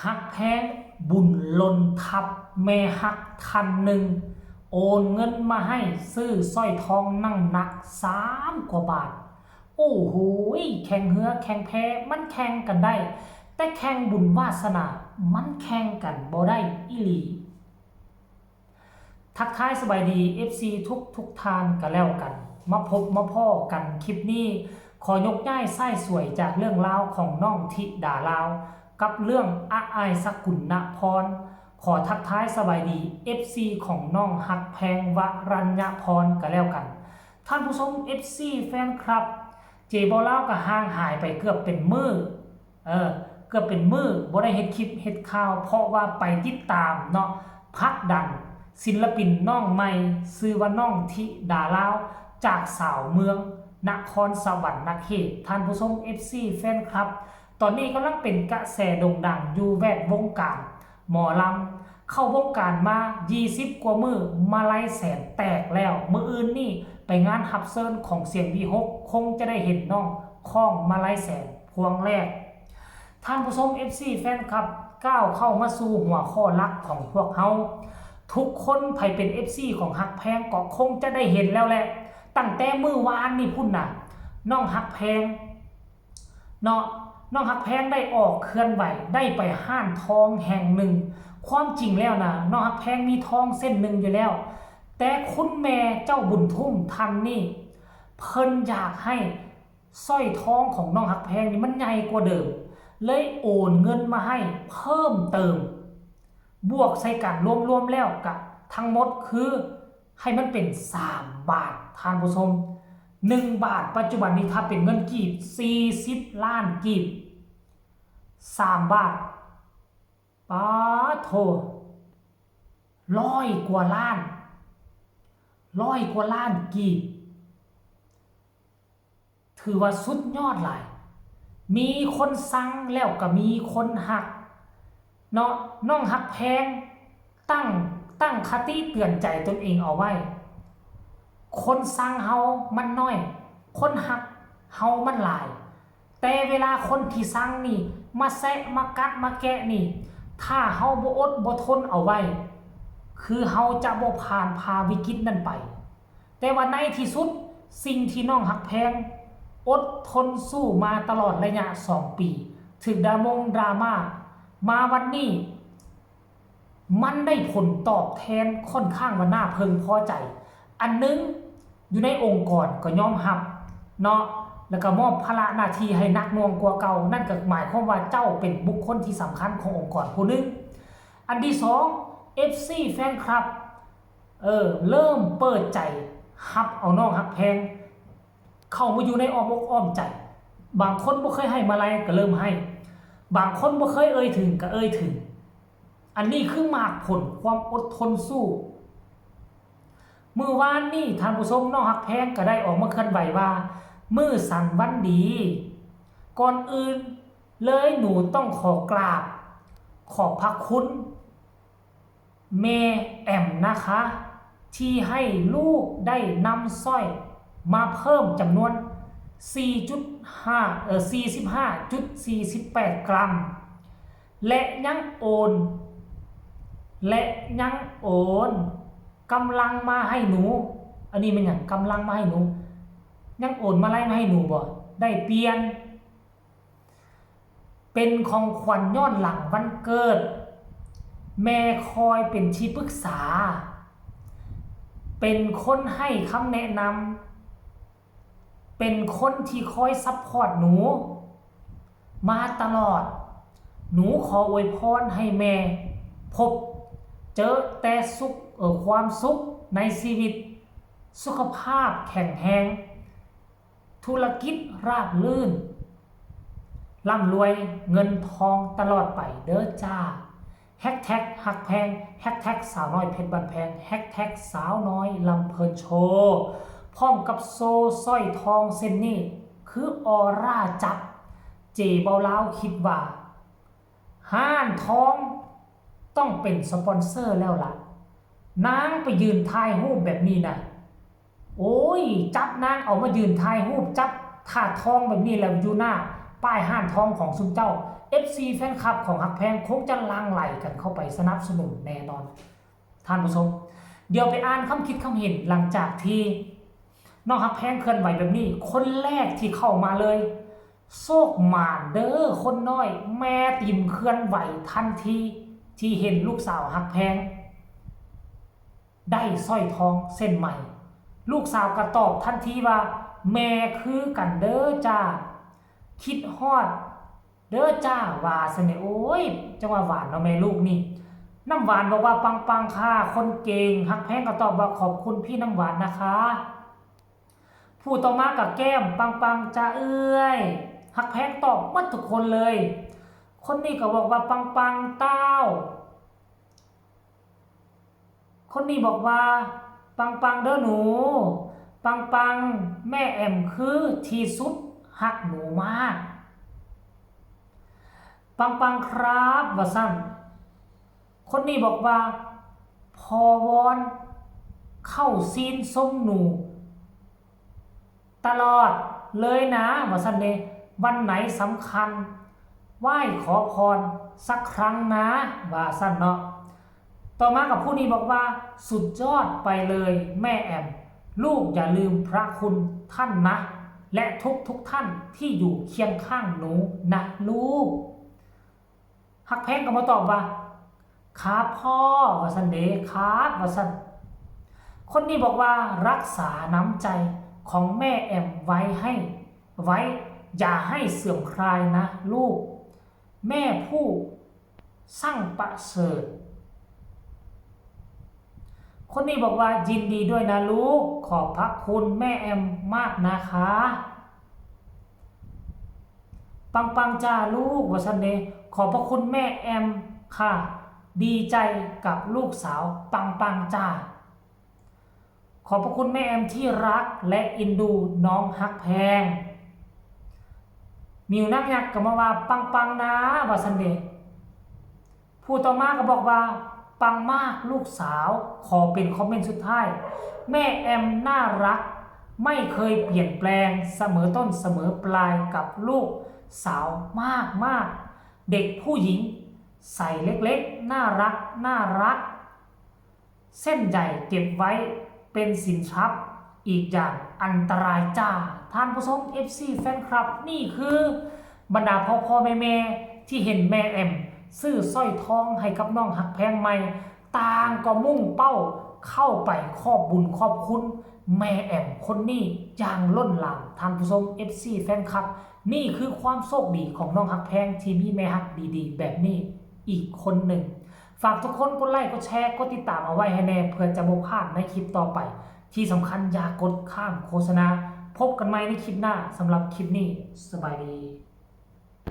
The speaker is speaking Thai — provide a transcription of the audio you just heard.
ฮักแพงบุญล้นทับแม่ฮักคันหนึ่งโอนเงินมาให้ซื้อสร้อยทองนั่งหนัก3 กว่าบาทโอ้โหแข่งเหือแข่งแพ้มันแข่งกันได้แต่แข่งบุญวาสนามันแข่งกันบ่ได้อีหลีทักทายสบายดี FC ทุกทานกันแล้วกันมาพบมาพ่อกันคลิปนี้ขอยกย่ายไส้สวยจากเรื่องราวของน้องธิดาลาวกับเรื่องอาอายสกุลณพรขอทักทายสบายดี FC ของน้องหักแพงวรัญญพรกันแล้วกันท่านผู้ชม FC แฟนคลับเจบอลาวก็ห่างหายไปเกือบเป็นมื้อเกือบเป็นมื้อบ่ได้เฮ็ดคลิปเฮ็ดข่าวเพราะว่าไปติดตามเนาะพักดันศิลปินน้องใหม่ชื่อว่าน้องธิดาลาวจากสาวเมืองนครสวรรค์เขตท่านผู้ชม FC แฟนคลับตอนนี้กำลังเป็นกระแสโด่งดังอยู่แวดวงการหมอลำเข้าวงการมา20 กว่ามือมาไล่แสนแตกแล้วมื้ออื่นนี่ไปงานฮับเซิร์นของเสียงวี6คงจะได้เห็นน้องข้องมาไล่แสนพวงแรกท่านผู้ชม FC แฟนคลับก้าวเข้ามาสู่หัวข้อหลักของพวกเฮาทุกคนไผเป็น FC ของฮักแพงก็คงจะได้เห็นแล้วแหละตั้งแต่มื้อวานนี่พุ่นน่ะน้องฮักแพงเนาะน้องฮักแพงได้ออกเคลื่อนไหวได้ไปห้านทองแห่งหนึ่งความจริงแล้วนะน้องฮักแพงมีทองเส้นหนึ่งอยู่แล้วแต่คุณแม่เจ้าบุญทุ่มทันนี่เพิ่นอยากให้สร้อยทองของน้องฮักแพงนี่มันใหญ่กว่าเดิมเลยโอนเงินมาให้เพิ่มเติมบวกใส่กันรวมๆแล้วกับทั้งหมดคือให้มันเป็น3 บาทท่านผู้ชม1 บาทปัจจุบันนี้ถ้าเป็นเงินกีบ40 ล้านกีบ3 บาทป้าโท100 กว่าล้านกีบถือว่าสุดยอดหลายมีคนสั่งแล้วก็มีคนหักเนาะน้องหักแพงตั้งคติเตือนใจตนเองเอาไว้คนสั่งเฮามันน้อยคนหักเฮามันหลายแต่เวลาคนที่สั่งนี่มาแซะมากัดมาแกะนี่ถ้าเฮาบ่อดบ่ทนเอาไว้คือเฮาจะบ่ผ่านพาวิกฤตนั้นไปแต่ว่าในที่สุดสิ่งที่น้องหักแพงอดทนสู้มาตลอดระยะ2 ปีถึงดราม่ามาวันนี้มันได้ผลตอบแทนค่อนข้างว่าน่าพึงพอใจอันนึงอยู่ในองค์กรก็ยอมรับเนาะแล้วก็มอบภาระหน้าที่ให้นักหน่วงกว่าเก่านั่นก็หมายความว่าเจ้าเป็นบุคคลที่สำคัญขององค์กรผู้นึงอันที่2 FC แฟนคลับเริ่มเปิดใจฮับเอาน้องฮักแพงเข้ามาอยู่ในอ้อมอกอ้อมใจบางคนบ่เคยให้มาลัยก็เริ่มให้บางคนบ่เคยเอ่ยถึงก็เอ่ยถึงอันนี้คือมากผลความอดทนสู้มื้อวานนี่ท่านผู้ชมน้องฮักแพงก็ได้ออกมาเคลื่อนไหวว่ามื้อสันวันดีก่อนอื่นเลยหนูต้องขอกราบขอบพระคุณแม่แอมนะคะที่ให้ลูกได้นำสร้อยมาเพิ่มจำนวน 45.48 กรัมและยังโอนกำลังมาให้หนูอันนี้มันอย่างกำลังมาให้หนูยังโอนมาไล่มาให้หนูบ่ได้เปลี่ยนเป็นของขวัญย้อนหลังวันเกิดแม่คอยเป็นที่ปรึกษาเป็นคนให้คำแนะนำเป็นคนที่คอยซัพพอร์ตหนูมาตลอดหนูขออวยพรให้แม่พบเจอแต่ความสุขในชีวิตสุขภาพแข็งแรงธุรกิจราบรื่นร่ำรวยเงินทองตลอดไปเด้อจ้าแฮชแท็กหักแพงแฮชแท็กสาวน้อยเพชรบันแพงแฮชแท็กสาวน้อยลำเพลินโชว์พร้อมกับโซ่สร้อยทองเส้นนี้คือออร่าจับเจเบาลาวคิดว่าห้านทองต้องเป็นสปอนเซอร์แล้วล่ะนางไปยืนถ่ายรูปแบบนี้นะโอ้ยจับนางเอามายืนถ่ายรูปจับถาดทองแบบนี้แล้วอยู่หน้าป้ายห้านทองของซุมเจ้า FC แฟนคลับของฮักแพงคงจะหลั่งไหลกันเข้าไปสนับสนุนแน่นอนท่านผู้ชมเดี๋ยวไปอ่านคำคิดคำเห็นหลังจากที่น้องฮักแพงเคลื่อนไหวแบบนี้คนแรกที่เข้ามาเลยโชคหมานเด้อคนน้อยแม่ติมเคลื่อนไหวทันทีที่เห็นลูกสาวฮักแพงได้สร้อยทองเส้นใหม่ลูกสาวก็ตอบทันทีว่าแม่คือกันเด้อจ้าคิดฮอดเด้อจ้าว่าสนิโอ้ยจังว่าหวานเนาะแม่ลูกนี่น้ำหวานบอกว่าปังค่ะคนเก่งฮักแพงก็ตอบว่าขอบคุณพี่น้ำหวานนะคะผู้ต่อมากับแก้มปังจ้าเอ้ยฮักแพงตอบหมดทุกคนเลยคนนี้ก็บอกว่าปังเต้าคนนี้บอกว่าปังเด้อหนูปังแม่แอมคือที่สุดฮักหนูมากปังครับว่าสั้นคนนี้บอกว่าพอวอนเข้าซีนส้มหนูตลอดเลยนะว่าสั้นเดวันไหนสำคัญไหว้ขอพรสักครั้งนะว่าสั้นเนาะต่อมากับผู้นี้บอกว่าสุดยอดไปเลยแม่แอมลูกอย่าลืมพระคุณท่านนะและทุกท่านที่อยู่เคียงข้างหนูนะลูกฮักแพงก็มาตอบว่าครับพ่อว่าสันเดครับว่าสันคนนี้บอกว่ารักษาน้ำใจของแม่แอมไว้อย่าให้เสื่อมคลายนะลูกแม่ผู้สร้างประเสริฐคนนี้บอกว่ายินดีด้วยนะลูกขอบพระคุณแม่แอมมากนะคะปังจ้าลูกว่าสันเดขอบพระคุณแม่แอมค่ะดีใจกับลูกสาวปังจ้าขอบพระคุณแม่แอมที่รักและอินดูน้องฮักแพงมิวนักยักษ์ก็มาว่าปังนะว่าสันเดผู้ต่อมาก็บอกว่าปังมากลูกสาวขอเป็นคอมเมนต์สุดท้ายแม่แอมน่ารักไม่เคยเปลี่ยนแปลงเสมอต้นเสมอปลายกับลูกสาวมากเด็กผู้หญิงใส่เล็กๆน่ารักเส้นใหญ่เก็บไว้เป็นสินทรัพย์อีกอย่างอันตรายจ้าท่านผู้ชม FC แฟนคลับนี่คือบรรดาพ่อแม่ที่เห็นแม่แอมซื้อสร้อยทองให้กับน้องฮักแพงใหม่ต่างก็มุ่งเป้าเข้าไปขอบบุญขอบคุณแม่แอมคนนี้อย่างล้นหลามท่านผู้ชม FC แฟนคลับนี่คือความโชคดีของน้องฮักแพงที่มีแม่ฮักดีๆแบบนี้อีกคนหนึ่งฝากทุกคนกดไลค์กดแชร์กดติดตามเอาไว้ให้แน่เพื่อจะบ่พลาดในคลิปต่อไปที่สำคัญอย่ากดข้ามโฆษณาพบกันใหม่ในคลิปหน้าสำหรับคลิปนี้สบายดี